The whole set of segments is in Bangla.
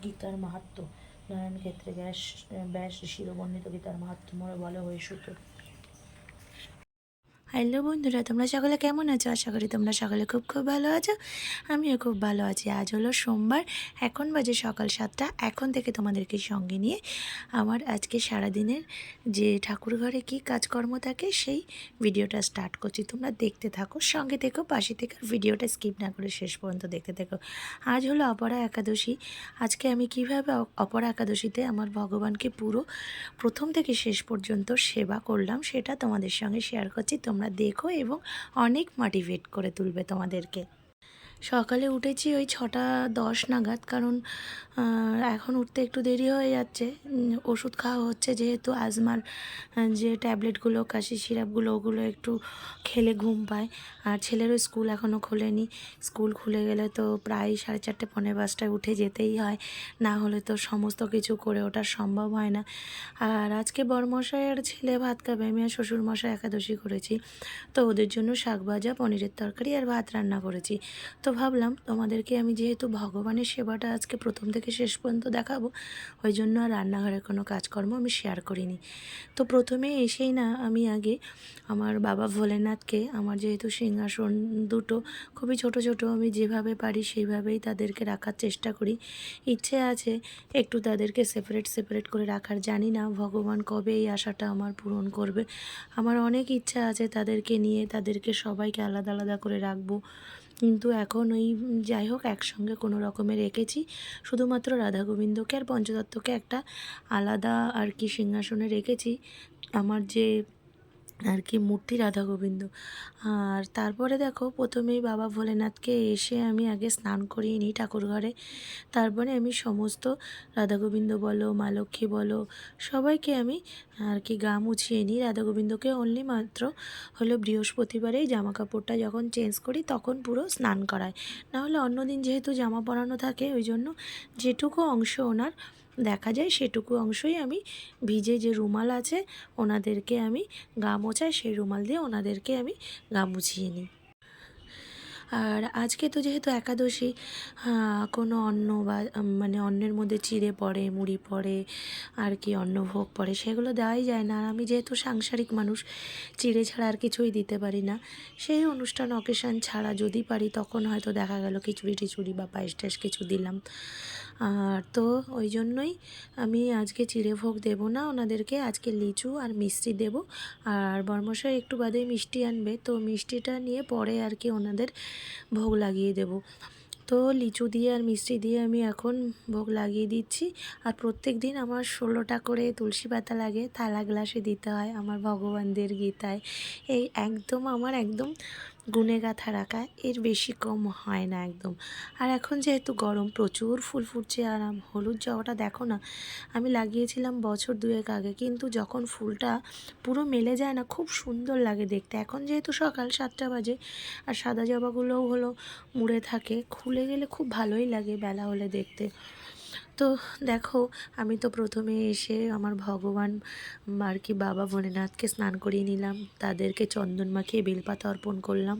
গীতার মাহাত্ম্য। নারায়ণ ক্ষেত্রে ব্যাস শিরবর্ণিত গীতার মাহাত্ম্য বলা হয়ে সুত। হ্যালো বন্ধুরা, তোমরা সকলে কেমন আছো? আশা করি তোমরা সকলে খুব খুব ভালো আছো। আমিও খুব ভালো আছি। আজ হলো সোমবার, এখন বাজে সকাল 7টা। এখন থেকে তোমাদেরকে সঙ্গে নিয়ে আমার আজকে সারাদিনের যে ঠাকুর ঘরে কী কাজকর্ম থাকে সেই ভিডিওটা স্টার্ট করছি। তোমরা দেখতে থাকো, সঙ্গে থেকো, পাশে থেকে ভিডিওটা স্কিপ না করে শেষ পর্যন্ত দেখতে থাকো। আজ হলো অপরা একাদশী। আজকে আমি কিভাবে অপরা একাদশীতে আমার ভগবানকে পুরো প্রথম থেকে শেষ পর্যন্ত সেবা করলাম সেটা তোমাদের সঙ্গে শেয়ার করছি। তোমরা দেখো এবং অনেক মোটিভেট করে তুলবে তোমাদেরকে। সকালে উঠেছি ওই 6টা 10 নাগাদ, কারণ এখন উঠতে একটু দেরি হয়ে যাচ্ছে। ওষুধ খাওয়া হচ্ছে, যেহেতু আজমার যে ট্যাবলেটগুলো, কাশি সিরাপগুলো, ওগুলো একটু খেলে ঘুম পায়। আর ছেলেরও স্কুল এখনও খোলেনি। স্কুল খুলে গেলে তো প্রায় 4:30 পৌনে 5টায় উঠে যেতেই হয়, না হলে তো সমস্ত কিছু করে ওঠা সম্ভব হয় না। আর আজকে বড়মশাই আর ছেলে ভাত খাবে, আমি আর শ্বশুরমশাই একাদশী করেছি, তো ওদের জন্য শাক ভাজা, পনিরের তরকারি আর ভাত রান্না করেছি। তো ভাবলাম তোমাদেরকে আমি যেহেতু ভগবানের সেবাটা আজকে প্রথম থেকে শেষ পর্যন্ত দেখাবো, ওই জন্য আর রান্নাঘরের কোনো কাজকর্ম আমি শেয়ার করিনি। তো প্রথমে এসেই না আমি আগে আমার বাবা ভোলেনাথকে, আমার যেহেতু সিংহাসন দুটো খুবই ছোট ছোট, আমি যেভাবে পারি সেইভাবেই তাদেরকে রাখার চেষ্টা করি। ইচ্ছে আছে একটু তাদেরকে সেপারেট সেপারেট করে রাখার, জানি না ভগবান কবে এই আশাটা আমার পূরণ করবে। আমার অনেক ইচ্ছা আছে তাদেরকে নিয়ে, তাদেরকে সবাইকে আলাদা আলাদা করে রাখবো, কিন্তু এখন ওই যাই হোক একসঙ্গে কোনো রকমে রেখেছি। শুধুমাত্র রাধা গোবিন্দকে আর পঞ্চতত্ত্বকে একটা আলাদা আর কি সিংহাসনে রেখেছি, আমার যে আর কি মূর্তি রাধা গোবিন্দ। আর তারপরে দেখো প্রথমেই বাবা ভোলেনাথকে এসে আমি আগে স্নান করিয়ে নিই ঠাকুর ঘরে। তারপরে আমি সমস্ত রাধা গোবিন্দ বলো, মা লক্ষ্মী বলো, সবাইকে আমি আর কি গা মুছিয়ে নিই। রাধা গোবিন্দকে অনলি মাত্র হলো বৃহস্পতিবারেই জামা কাপড়টা যখন চেঞ্জ করি তখন পুরো স্নান করায়, নাহলে অন্যদিন যেহেতু জামা পরানো থাকে ওই জন্য যেটুকু অংশ ওনার দেখা যায় সেটুকু অংশই আমি ভিজে যে রুমাল আছে ওনাদেরকে আমি গা মোছাই, সেই রুমাল দিয়ে ওনাদেরকে আমি গা মুছিয়ে নিই। আর আজকে তো যেহেতু একাদশী, কোনো অন্ন বা মানে অন্নের মধ্যে চিড়ে পড়ে, মুড়ি পড়ে, আর কি অন্নভোগ পড়ে, সেগুলো দেওয়াই যায় না। আর আমি যেহেতু সাংসারিক মানুষ, চিড়ে ছাড়া আর কিছুই দিতে পারি না। সেই অনুষ্ঠান অকেশান ছাড়া যদি পারি তখন হয়তো দেখা গেল খিচুড়ি টিচুড়ি বা পায়েস টায়েস কিছু দিলাম। আর তো ওই জন্যই আমি আজকে চিড়ে ভোগ দেবো না ওনাদেরকে, আজকে লিচু আর মিষ্টি দেব। আর বর্মশাই একটু বাদেই মিষ্টি আনবে, তো মিষ্টিটা নিয়ে পরে আর কি ওনাদের ভোগ লাগিয়ে দেব। তো লিচু দিয়ে আর মিষ্টি দিয়ে আমি এখন ভোগ লাগিয়ে দিচ্ছি। আর প্রত্যেক দিন আমার 16টা করে তুলসী পাতা লাগে, থালা গ্লাসে দিতে হয় আমার ভগবানদের গীতায়। এই একদম আমার একদম গুনে গাঁথা রাখা, এর বেশি কম হয় না একদম। আর এখন যেহেতু গরম, প্রচুর ফুল ফুটছে। আর হলুদ জবাটা দেখো না, আমি লাগিয়েছিলাম বছর 2 আগে, কিন্তু যখন ফুলটা পুরো মেলে যায় না, খুব সুন্দর লাগে দেখতে। এখন যেহেতু সকাল 7টা বাজে, আর সাদা জবাগুলোও হলো মুড়ে থাকে, খুলে গেলে খুব ভালোই লাগে বেলা হলে দেখতে। তো দেখো আমি তো প্রথমে এসে আমার ভগবান আর কি বাবা ভোলেনাথকে স্নান করিয়ে নিলাম, তাদেরকে চন্দন মাখিয়ে বেলপাতা অর্পণ করলাম,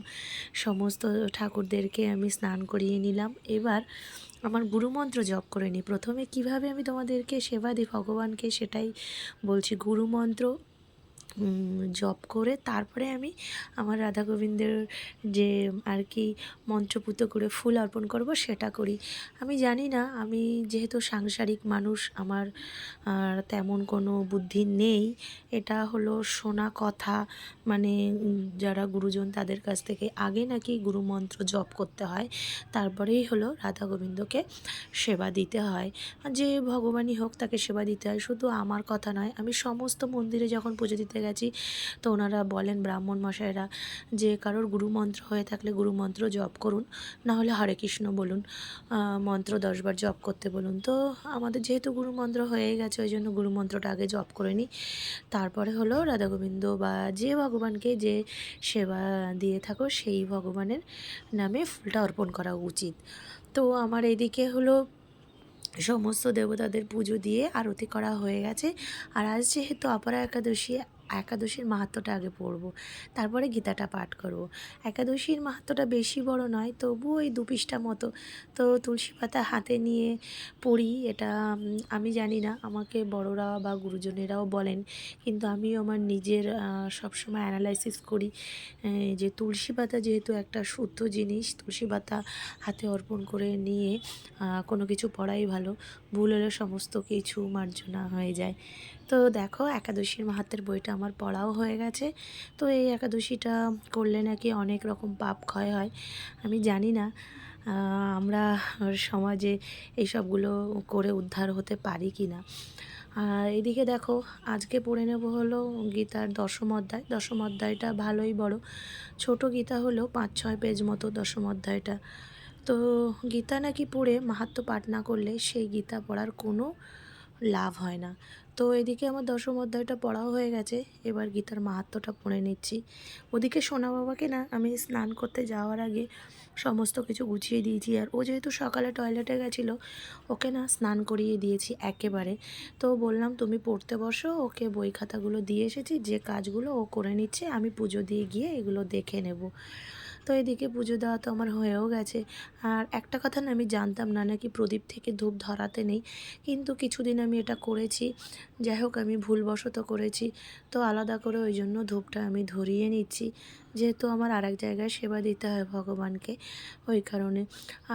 সমস্ত ঠাকুরদেরকে আমি স্নান করিয়ে নিলাম। এবার আমার গুরুমন্ত্র জপ করে নিই। প্রথমে কিভাবে আমি তোমাদেরকে সেবা দিই ভগবানকে সেটাই বলছি। গুরুমন্ত্র জপ করে তারপরে আমি আমার রাধা গোবিন্দের যে আর কি মন্ত্রপুত করে ফুল অর্পণ করব সেটা করি। আমি জানি না, আমি যেহেতু সাংসারিক মানুষ, আমার তেমন কোনো বুদ্ধি নেই। এটা হলো শোনা কথা, মানে যারা গুরুজন তাদের কাছ থেকে আগে নাকি গুরুমন্ত্র জপ করতে হয়, তারপরেই হলো রাধা গোবিন্দকে সেবা দিতে হয়। যে ভগবানই হোক তাকে সেবা দিতে হয়। শুধু আমার কথা নয়, আমি সমস্ত মন্দিরে যখন পুজো দিতে গেছি তো ওনারা বলেন ব্রাহ্মণ মশাইরা যে কারোর গুরুমন্ত্র হয়ে থাকলে গুরুমন্ত্র জপ করুন, না হলে হরে কৃষ্ণ বলুন, মন্ত্র 10বার জপ করতে বলুন। তো আমাদের যেহেতু গুরুমন্ত্র হয়ে গেছে ওই জন্য গুরুমন্ত্রটা আগে জপ করে নিই, তারপরে হলো রাধা গোবিন্দ বা যে ভগবানকে যে সেবা দিয়ে থাকো সেই ভগবানের নামে ফুলটা অর্পণ করা উচিত। তো আমার এদিকে হলো সমস্ত দেবতাদের পুজো দিয়ে আরতি করা হয়ে গেছে। আর আজ যেহেতু অপরা একাদশী, একাদশীর মাহাত্ম্যটা আগে পড়ব, তারপরে গীতাটা পাঠ করব। একাদশীর মাহাত্ম্যটা বেশি বড় নয়, তবুও ওই 2 পৃষ্ঠা মতো। তো তুলসী পাতা হাতে নিয়ে পড়ি, এটা আমি জানি না, আমাকে বড়রা বা গুরুজনেরাও বলেন, কিন্তু আমিও আমার নিজের সবসময় অ্যানালাইসিস করি যে তুলসী পাতা যেহেতু একটা শুদ্ধ জিনিস, তুলসী পাতা হাতে অর্পণ করে নিয়ে কোনো কিছু পড়াই ভালো। ভুল হলে সমস্ত কিছু মার্জনা হয়ে যায়। তো দেখো, একাদশীর মাহাত্ম্যের বইটা আমার পড়াও হয়ে গেছে। তো এই একাদশীটা করলে নাকি অনেক রকম পাপ ক্ষয় হয়। আমি জানি না আমরা সমাজে এইসবগুলো করে উদ্ধার হতে পারি কি না। আর এদিকে দেখো, আজকে পড়ে নেব হলো গীতার দশম অধ্যায়। দশম অধ্যায়টা ভালোই বড়, ছোট গীতা হলেও 5-6 পেজ মতো দশম অধ্যায়টা। তো গীতা নাকি পড়ে মাহাত্ম্য পাঠ না করলে সেই গীতা পড়ার কোনো লাভ হয় না। তো এদিকে আমার দশম অধ্যায়টা পড়াও হয়ে গেছে, এবার গীতার মাহাত্ম্যটা পড়ে নিচ্ছি। ওদিকে সোনা বাবাকে না আমি স্নান করতে যাওয়ার আগে সমস্ত কিছু গুছিয়ে দিয়েছি, আর ও যেহেতু সকালে টয়লেটে গেছিলো, ওকে না স্নান করিয়ে দিয়েছি একেবারে। তো বললাম তুমি পড়তে বসো, ওকে বই খাতাগুলো দিয়ে এসেছি, যে কাজগুলো ও করে নিচ্ছে, আমি পুজো দিয়ে গিয়ে এগুলো দেখে নেব। তো এদিকে পুজো দেওয়া তো আমার হয়েও গেছে। আর একটা কথা না, আমি জানতাম না নাকি প্রদীপ থেকে ধূপ ধরাতে নেই, কিন্তু কিছুদিন আমি এটা করেছি। যাই হোক, আমি ভুলবশত করেছি, তো আলাদা করে ওই জন্য ধূপটা আমি ধরিয়ে নিচ্ছি, যেহেতু আমার আরেক জায়গায় সেবা দিতে হয় ভগবানকে, ওই কারণে।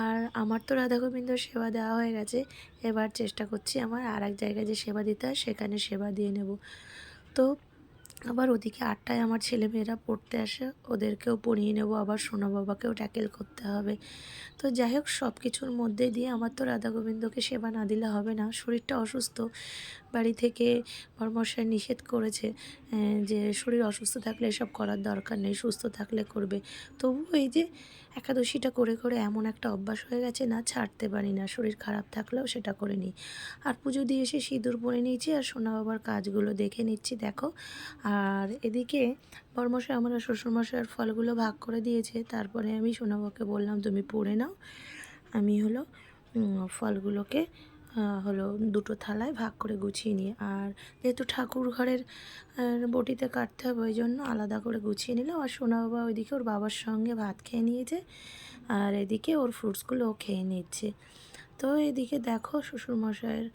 আর আমার তো রাধা গোবিন্দর সেবা দেওয়া হয়ে গেছে, এবার চেষ্টা করছি আমার আরেক জায়গায় যে সেবা দিতে হয় সেখানে সেবা দিয়ে নেব। তো আবার ওদিকে 8টায় আমার ছেলেমেয়েরা পড়তে আসে, ওদেরকেও পড়িয়ে নেব, আবার সোনা বাবাকেও ট্যাকেল করতে হবে। তো যাই হোক, সব কিছুর মধ্যে দিয়ে আমার তো রাধা গোবিন্দকে সেবা না দিলে হবে না, শরীরটা অসুস্থ। বাড়ি থেকে বড়মশাই নিষেধ করেছে যে শরীর অসুস্থ থাকলে এসব করার দরকার নেই, সুস্থ থাকলে করবে। তবু এই যে একাদশীটা করে করে এমন একটা অভ্যাস হয়ে গেছে না, ছাড়তে পারি না, শরীর খারাপ থাকলেও সেটা করে নিই। আর পুজো দিয়ে এসে সিঁদুর পরে নিয়েছি, আর সোনা বাবার কাজগুলো দেখে নিচ্ছি দেখো। আর এদিকে বড়মশাই আমার শ্বশুরমশাইয়ের ফলগুলো ভাগ করে দিয়েছে, তারপরে আমি সোনা বাবাকে বললাম তুমি পড়ে নাও, আমি হলো ফলগুলোকে হলো দুটো থালায় ভাগ করে গুছিয়ে নিই। আর যেহেতু ঠাকুর ঘরের বটিতে কাটতে হবে, ওই জন্য আলাদা করে গুছিয়ে নিলাম। আর সোনা বাবা ওইদিকে ওর বাবার সঙ্গে ভাত খেয়ে নিয়েছে, আর এদিকে ওর ফ্রুটসগুলো ও খেয়ে নিচ্ছে। তো এদিকে দেখো, শ্বশুরমশাইয়ের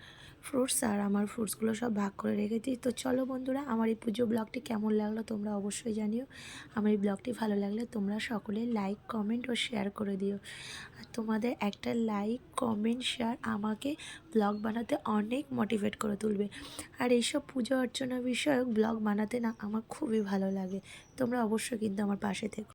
ফ্রুটস আর আমার ফ্রুটসগুলো সব ভাগ করে রেখেছি। তো চলো বন্ধুরা, আমার এই পুজো ব্লগটি কেমন লাগলো তোমরা অবশ্যই জানিও। আমার এই ব্লগটি ভালো লাগলে তোমরা সকলে লাইক, কমেন্ট ও শেয়ার করে দিও। আর তোমাদের একটা লাইক, কমেন্ট, শেয়ার আমাকে ব্লগ বানাতে অনেক মোটিভেট করে তুলবে। আর এইসব পুজো অর্চনা বিষয়ক ব্লগ বানাতে না আমার খুবই ভালো লাগে। তোমরা অবশ্যই কিন্তু আমার পাশে থেকো।